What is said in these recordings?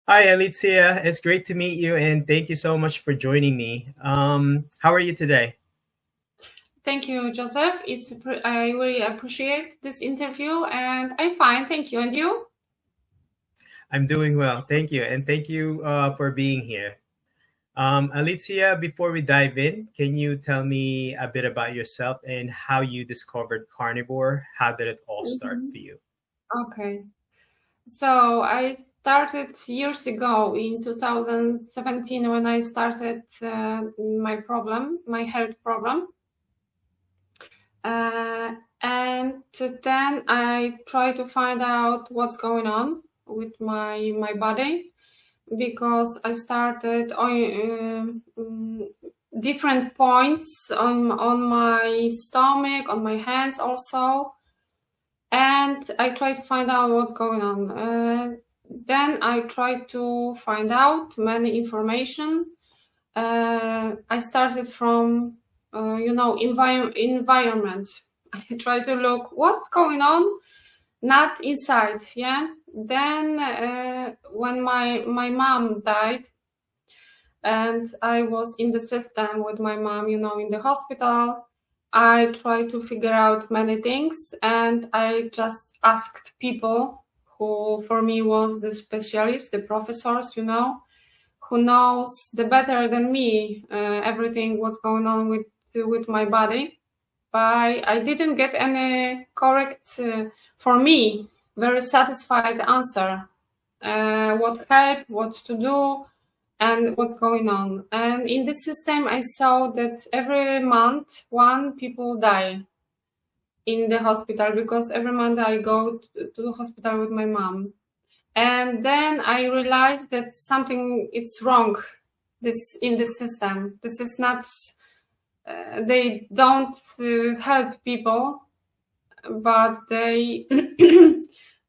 Hi, Alicia. It's great to meet you, and thank you so much for joining me. How are you today? Thank you, Joseph. I really appreciate this interview, and I'm fine. Thank you. And you? I'm doing well. Thank you, and thank you for being here. Alicia, before we dive in, can you tell me a bit about yourself and how you discovered carnivore? How did it all start Mhm. for you? Okay. So I started years ago in 2017 when I started my health problem. And then I tried to find out what's going on with my body because I started on different points on my stomach, on my hands also, and I tried to find out what's going on. Then I tried to find out many information. I started from environment. I tried to look what's going on, not inside. Yeah. Then when my mom died, and I was in the system with my mom, in the hospital, I tried to figure out many things, and I just asked people who for me was the specialists, the professors, who knows the better than me everything what's going on with my body. But I didn't get any correct, for me, very satisfied answer. What help, what to do, and what's going on. And in this system, I saw that every month, one people die in the hospital because every month I go to the hospital with my mom. And then I realized that something is wrong this in the system. This is not, they don't help people, but they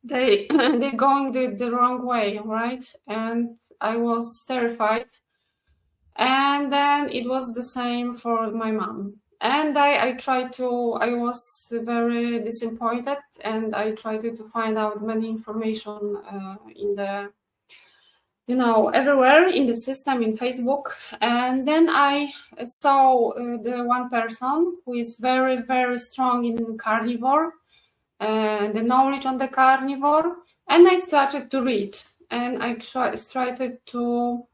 they're going the wrong way, right? And I was terrified. And then it was the same for my mom. And I was very disappointed, and I tried to find out many information in the, everywhere in the system, in Facebook. And then I saw the one person who is very, very strong in carnivore, the knowledge on the carnivore. And I started to read, and I started to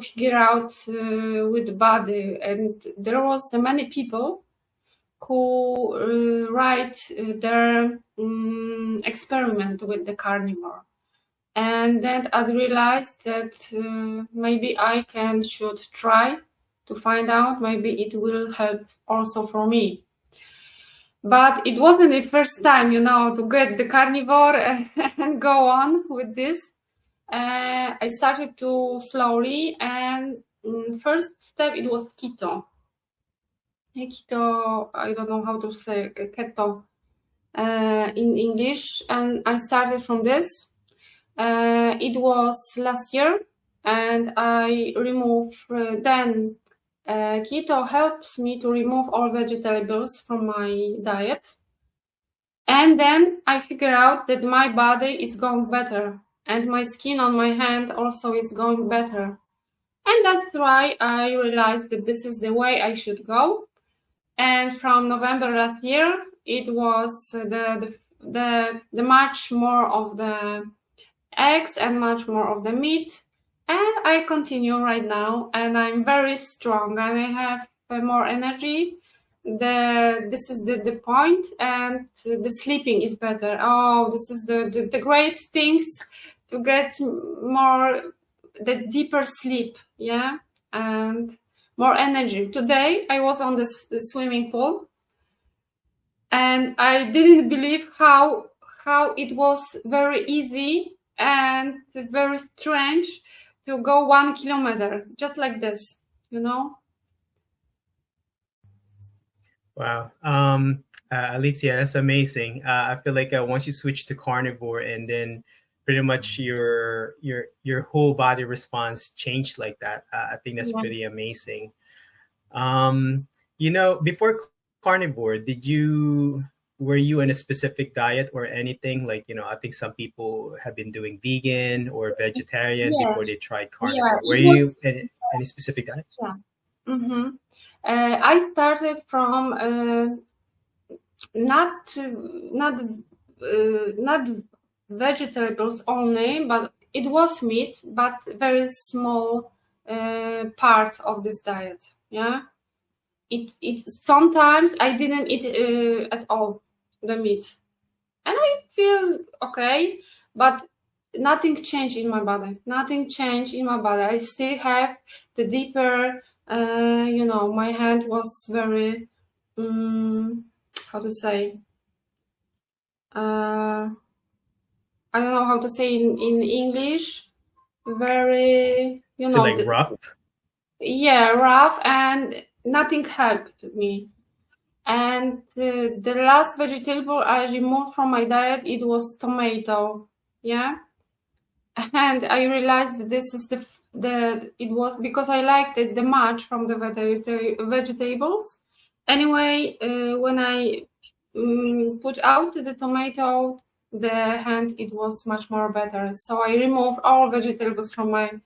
figure out with the body. And there was the many people who write their experiment with the carnivore. And then I realized that maybe I should try to find out, maybe it will help also for me. But it wasn't the first time, to get the carnivore and go on with this. I started to slowly, and first step it was keto. Keto, I don't know how to say keto in English, and I started from this. It was last year, and I removed then. Keto helps me to remove all vegetables from my diet. And then I figure out that my body is going better, and my skin on my hand also is going better. And that's why I realized that this is the way I should go. And from November last year, it was the much more of the eggs and much more of the meat. And I continue right now, and I'm very strong, and I have more energy. This is the point, and the sleeping is better. Oh, this is the great things to get more, the deeper sleep, yeah, and more energy. Today I was on the swimming pool, and I didn't believe how it was very easy and very strange to go 1 kilometer just like this, Wow. Alicia, that's amazing. I feel like once you switch to carnivore and then pretty much your whole body response changed like that. I think that's Yeah. pretty amazing. Before carnivore, did you were you in a specific diet or anything? Like, I think some people have been doing vegan or vegetarian Yeah, before they tried yeah, carnivore. Were it you was, in any specific diet? yeah. Mm-hmm. I started from not not not vegetables only, but it was meat, but very small part of this diet. Yeah, it sometimes I didn't eat at all the meat, and I feel okay, but nothing changed in my body. Nothing changed in my body. I still have the deeper, my hand was very, how to say, I don't know how to say in English, very, So like rough? yeah, rough, and nothing helped me. And the last vegetable I removed from my diet, it was tomato. Yeah. And I realized that this is it was because I liked it the much from the vegetables. Anyway, when I put out the tomato, the hand it was much more better. So I removed all vegetables from my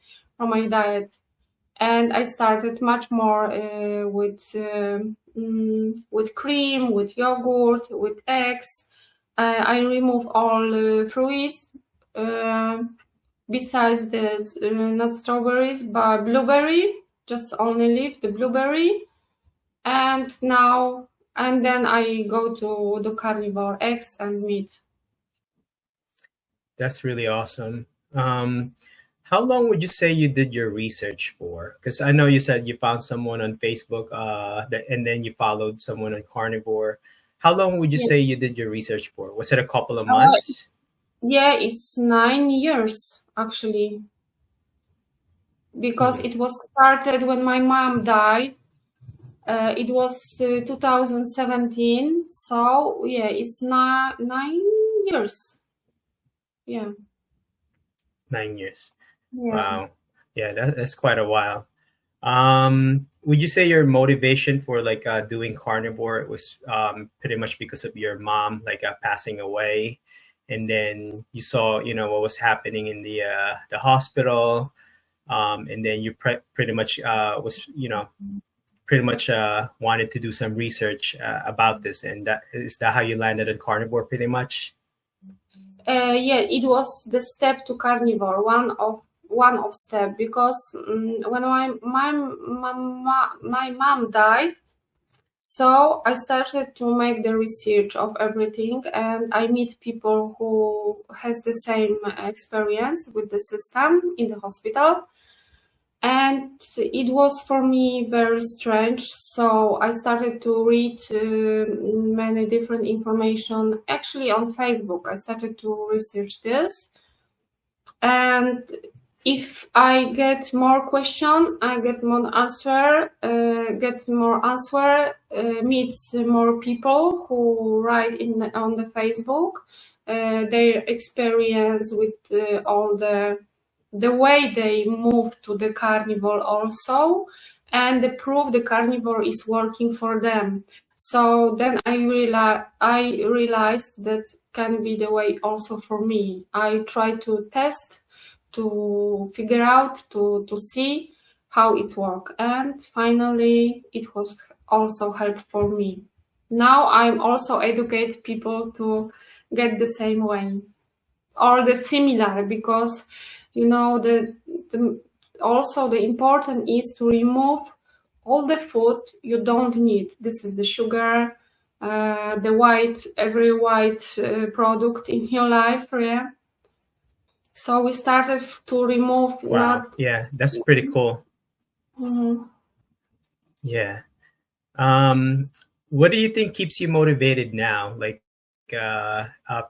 diet, and I started much more with cream, with yogurt, with eggs. I remove all fruits. Besides the not strawberries, but blueberry, just only leave the blueberry. And then I go to the carnivore, eggs and meat. That's really awesome. How long would you say you did your research for? Because I know you said you found someone on Facebook, and then you followed someone on Carnivore. How long would you Yeah. say you did your research for? Was it a couple of Uh, months? yeah, it's 9 years actually, because Mhm. it was started when my mom died. It was 2017, so yeah, it's 9 years. Yeah. 9 years. Yeah. Wow. Yeah, that's quite a while. Would you say your motivation for like doing carnivore was pretty much because of your mom like passing away, and then you saw what was happening in the hospital, and then you pretty much was pretty much wanted to do some research about this, and that how you landed on carnivore pretty much? Yeah, it was the step to carnivore, one of step, because when my mom died, so I started to make the research of everything, and I meet people who has the same experience with the system in the hospital. And it was for me very strange. So I started to read many different information. Actually, on Facebook, I started to research this. And if I get more question, I get more answer. Meet more people who write on the Facebook their experience with all the way they moved to the carnivore also, and the proof the carnivore is working for them. So then I realized that can be the way also for me. I try to test, to figure out, to see how it works, and finally it was also helpful for me. Now I'm also educate people to get the same way or the similar, because also the important is to remove all the food you don't need. This is the sugar, every white product in your life. Yeah. So we started to remove. Wow. Yeah, that's pretty cool. Mhm. Yeah. What do you think keeps you motivated now? Like,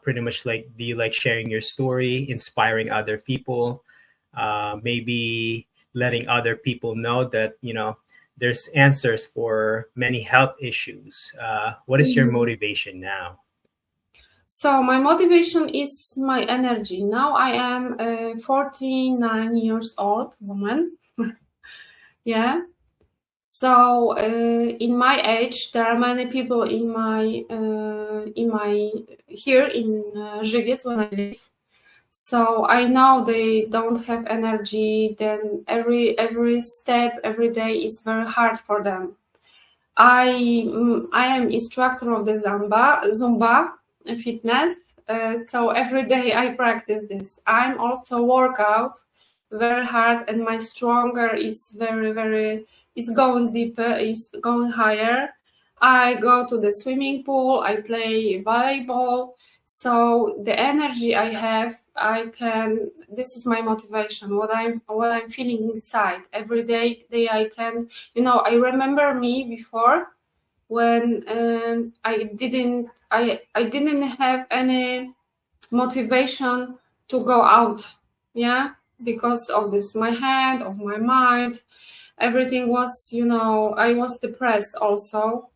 pretty much like, do you like sharing your story, inspiring other people, maybe letting other people know that, there's answers for many health issues? What is your motivation now? So my motivation is my energy. Now I am a 49 years old woman. Yeah. So in my age, there are many people in my here in Żywiec when I live. So I know they don't have energy. Then every step, every day is very hard for them. I am instructor of the Zumba fitness. So every day I practice this. I'm also workout very hard, and my stronger is very is going deeper, is going higher. I go to the swimming pool, I play volleyball. So the energy I have, I can. This is my motivation. What I'm feeling inside every day. I can. I remember me before when I didn't have any motivation to go out. Yeah, because of this, my hand, of my mind, everything was. I was depressed also.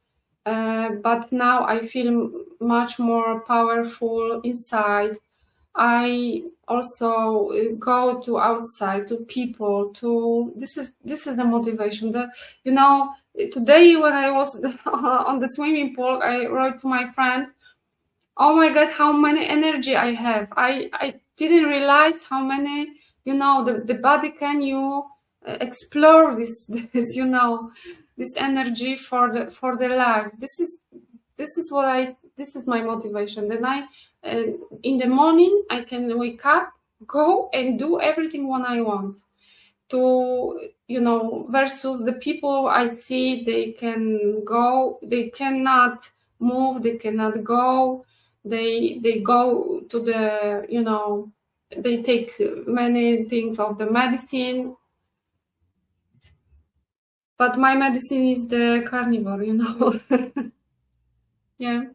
But now I feel much more powerful inside. I also go to outside, to people. This is the motivation. Today when I was on the swimming pool, I wrote to my friend, "Oh my God, how many energy I have! I didn't realize how many. The body can explore this this energy for the life. This is my motivation. Then in the morning I can wake up, go and do everything what I want to, versus the people I see, they cannot move, they cannot go, they go to the, they take many things of the medicine. But my medicine is the carnivore, Yeah.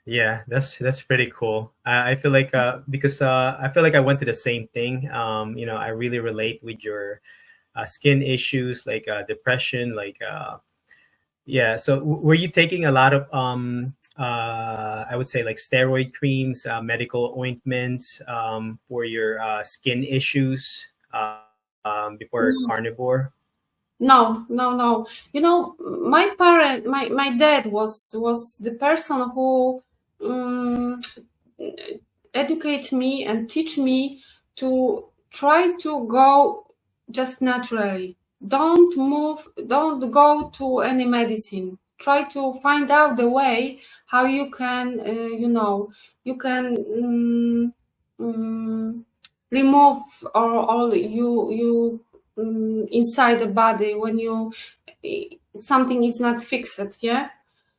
Yeah, that's pretty cool. I feel like because I feel like I went to the same thing. I really relate with your skin issues, like depression, like yeah. So were you taking a lot of I would say like steroid creams, medical ointments for your skin issues before carnivore? No. My dad was the person who educate me and teach me to try to go just naturally. Don't move, don't go to any medicine. Try to find out the way how you can, remove all you inside the body when something is not fixed. Yeah.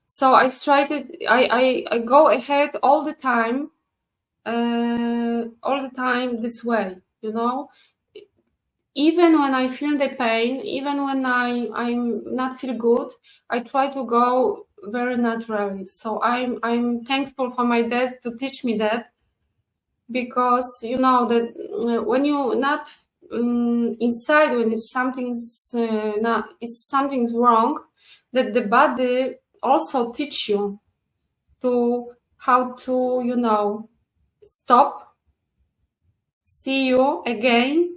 So I started. I go ahead all the time this way. Even when I feel the pain, even when I'm not feel good, I try to go very naturally. So I'm thankful for my dad to teach me that, because that when you not inside, when it's something's wrong, that the body also teach you to how to stop, see you again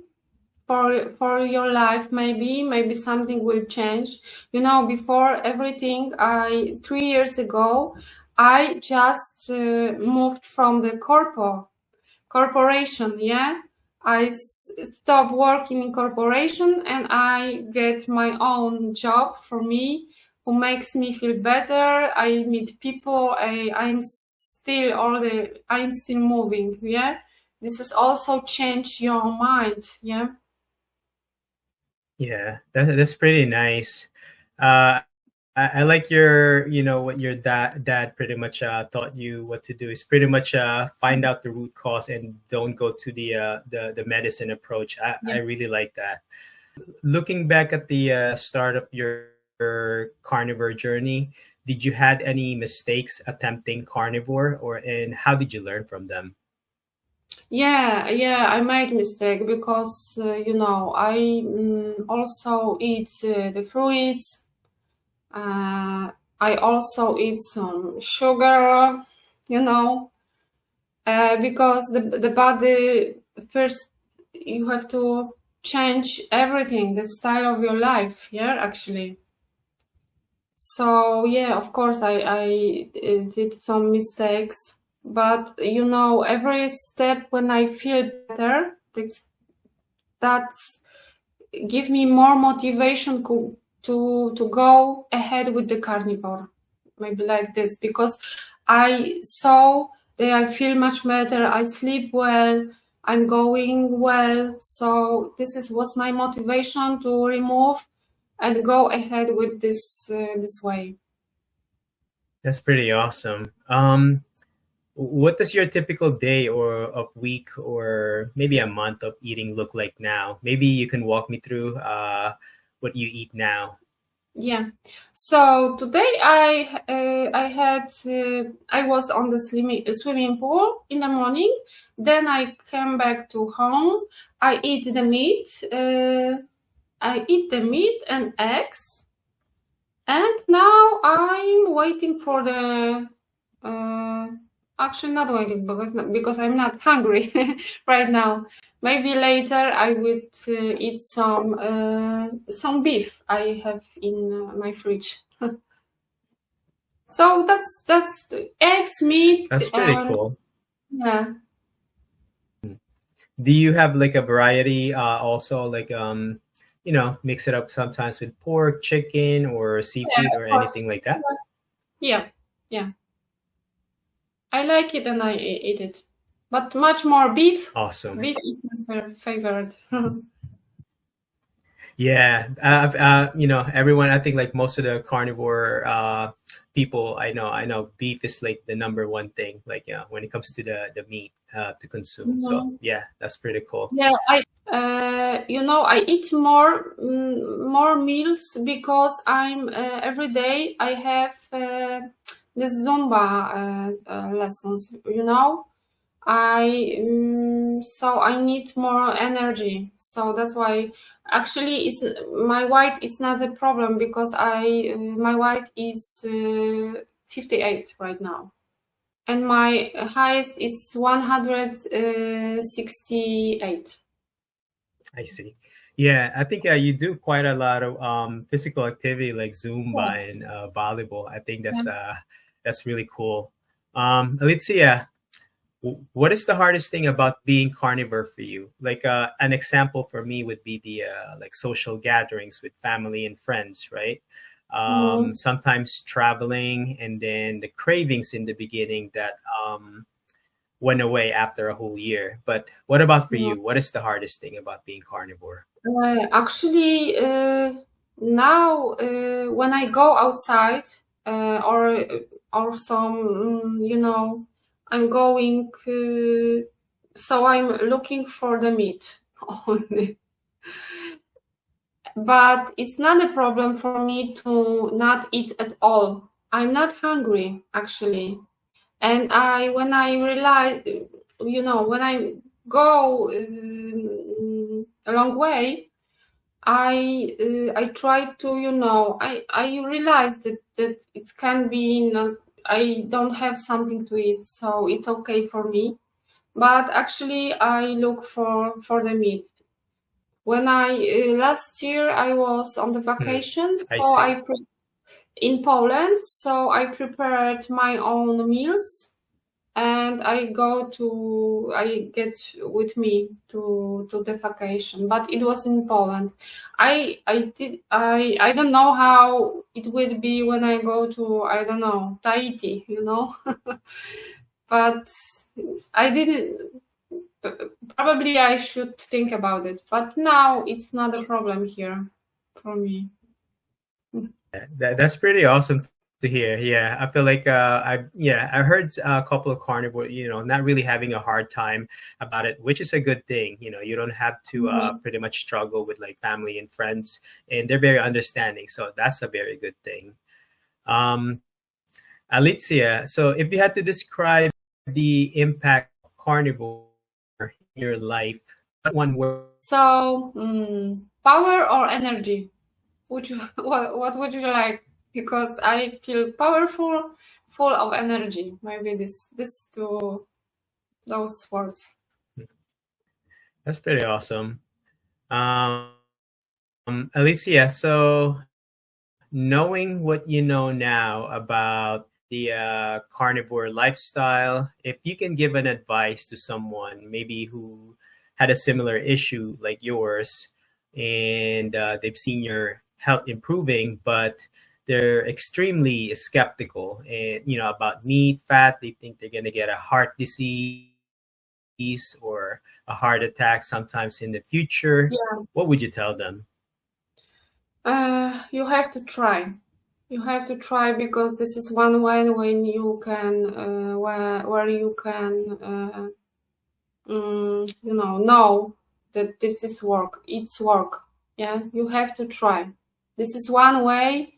for your life. Maybe something will change. Before everything, 3 years ago I just moved from the corporation. Yeah, I stopped working in corporation and I get my own job for me, who makes me feel better. I meet people. I'm still moving. Yeah, this has also changed your mind. Yeah. Yeah, that's pretty nice. I like what your dad pretty much taught you what to do is pretty much find out the root cause and don't go to the medicine approach. I really like that. Looking back at the start of your carnivore journey, did you had any mistakes attempting carnivore, and how did you learn from them? Yeah, I made mistake because I also eat the fruits. I also eat some sugar, because the body, first you have to change everything, the style of your life. Yeah, actually. So yeah, of course, I did some mistakes, but you know, every step when I feel better, that's give me more motivation to go ahead with the carnivore, maybe like this, because I saw that I feel much better, I sleep well, I'm going well. So was my motivation to remove and go ahead with this way. That's pretty awesome. What does your typical day or of week or maybe a month of eating look like now? Maybe you can walk me through what you eat now. Yeah. So today I was on the swimming pool in the morning. Then I came back to home. I eat the meat. I eat the meat and eggs. And now I'm waiting for the. Actually, not waiting because I'm not hungry right now. Maybe later I would eat some beef I have in my fridge. So that's the eggs, meat, That's pretty and cool. yeah. Do you have like a variety also like mix it up sometimes with pork, chicken, or Yeah, seafood of or course. anything like that? Yeah, yeah. I like it and I eat it, but much more beef. Awesome. Beef is my favorite. Yeah, everyone. I think like most of the carnivore people I know beef is like the number one thing. Like, yeah, when it comes to the meat to consume. So Mhm. yeah, that's pretty cool. Yeah, I eat more meals because I'm every day I have this Zumba lessons. So I need more energy. So that's why actually it's my weight is not a problem because my weight is 58 right now. And my highest is 168. I see. Yeah, I think you do quite a lot of physical activity like Yes. Zumba and volleyball. I think Yeah. that's really cool. Alicia, what is the hardest thing about being carnivore for you? Like an example for me would be the like social gatherings with family and friends, right? Mm. Sometimes traveling and then the cravings in the beginning that went away after a whole year. But what about for Mm. you? What is the hardest thing about being carnivore? Actually, now when I go outside or some, I'm going. So I'm looking for the meat only. But it's not a problem for me to not eat at all. I'm not hungry actually, and when I realize, when I go a long way, I try to, I realize that it can be not, I don't have something to eat, so it's okay for me. But actually, I look for the meat. When last year I was on the Hmm, vacation, I so see. in Poland, so I prepared my own meals and I get with me to the vacation, but it was in Poland. I don't know how it will be when I go to, I don't know, Tahiti, but I didn't. Probably I should think about it, but now it's not a problem here for me. That's pretty awesome to hear. Yeah, I feel like I heard a couple of carnivore, not really having a hard time about it, which is a good thing. You don't have to Mhm. pretty much struggle with like family and friends, and they're very understanding. So that's a very good thing. Um, Alicia, so if you had to describe the impact of carnivore in your life, what one word? So, power or energy? What would you like? Because I feel powerful, full of energy. Maybe this two those words. That's pretty awesome. Um, Alicia, so knowing what you know now about the carnivore lifestyle, if you can give an advice to someone maybe who had a similar issue like yours, and they've seen your health improving, but they're extremely skeptical and about meat, fat. They think they're going to get a heart disease or a heart attack sometimes in the future. Yeah. What would you tell them? You have to try. You have to try because this is one way when you can, where you can, know that this is work. It's work. Yeah, you have to try. This is one way.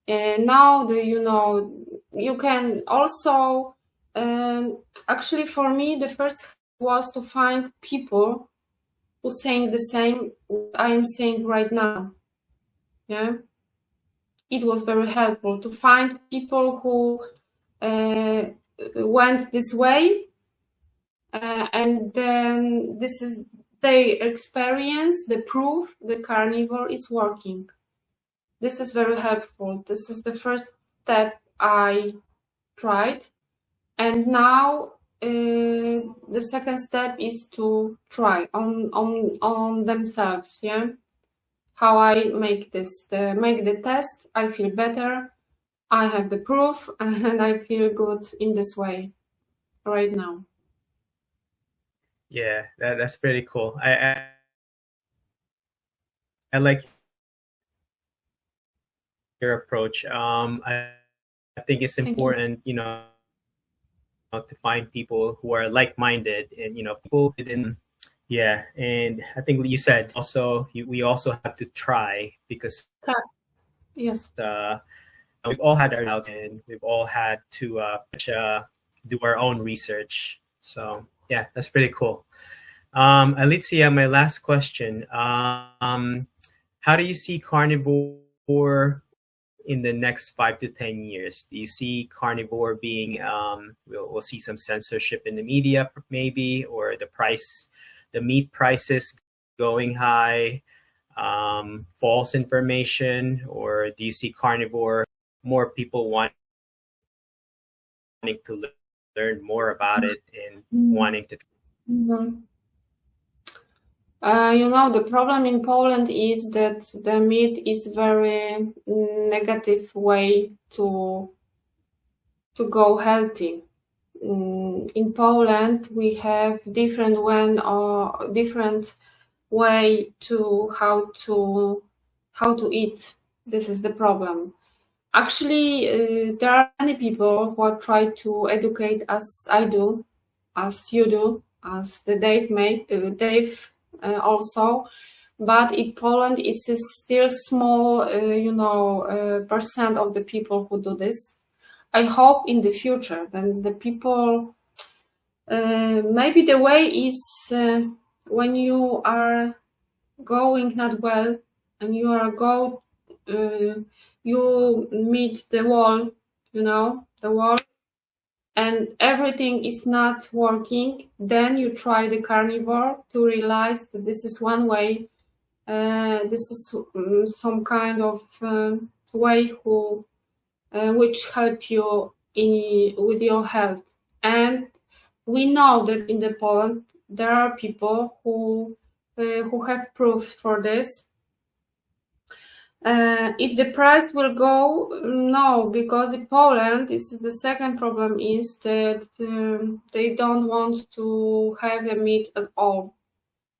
Now you can also, actually for me the first was to find people who saying the same what I am saying right now. Yeah, it was very helpful to find people who went this way, and then this is their experience, the proof the carnivore is working. This is very helpful. This is the first step I tried, and now the second step is to try on themselves. Yeah, how I make this, make the test. I feel better. I have the proof, and I feel good in this way right now. Yeah, that's pretty cool. I like your approach. I think it's Thank you. important, to find people who are like-minded and people didn't. Yeah, and I think you said also we also have to try because Yes. we've all had our doubts and we've all had to do our own research. So yeah, that's pretty cool. Alicia, my last question. How do you see carnivore in the next 5 to 10 years? Do you see carnivore being, we'll see some censorship in the media maybe, or the meat prices going high, false information, or do you see carnivore, more people wanting to learn more about it and wanting to? Mhm. The problem in Poland is that the meat is very negative way to go healthy. In Poland, we have different way to how to eat. This is the problem. Actually, there are many people who are trying to educate as I do, as you do, as the Dave also. But in Poland, it's still small, percent of the people who do this. I hope in the future, then the people, maybe the way is when you are going not well and you meet the wall, the wall, and everything is not working, then you try the carnivore to realize that this is one way. This is some kind of way which help you with your health. And we know that in the Poland there are people who have proof for this. If the price will go, no, because in Poland, this is the second problem is that they don't want to have the meat at all.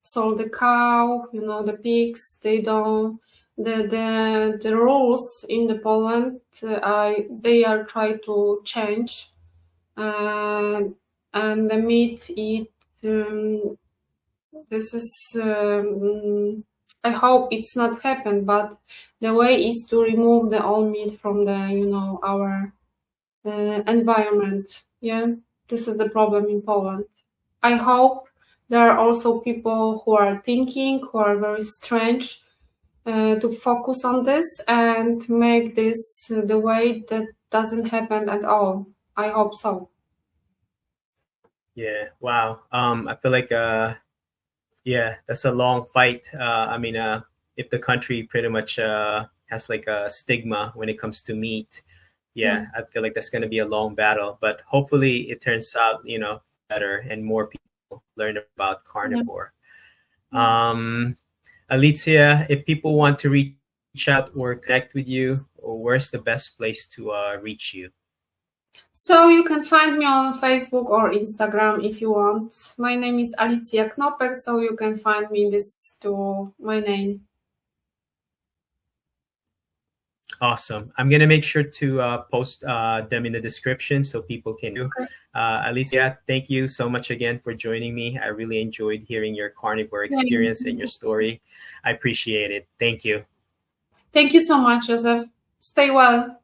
So the cow, the pigs, they don't. The rules in the Poland, they are trying to change, and the meat this is. I hope it's not happen, but the way is to remove the all meat from the our environment. Yeah, this is the problem in Poland. I hope there are also people who are thinking, who are very strange, to focus on this and make this the way that doesn't happen at all. I hope so. Yeah, wow. I feel like Yeah, that's a long fight. If the country pretty much has like a stigma when it comes to meat, Yeah. yeah, I feel like that's going to be a long battle. But hopefully, it turns out, better and more people learn about Yeah. carnivore. Um, Alicia, if people want to reach out or connect with you, where's the best place to reach you? So you can find me on Facebook or Instagram if you want. My name is Alicja Knopek, so you can find me in this to my name. Awesome. I'm going to make sure to post them in the description so people can do. Okay. Alicia, thank you so much again for joining me. I really enjoyed hearing your carnivore experience and your story. I appreciate it. Thank you. Thank you so much, Joseph. Stay well.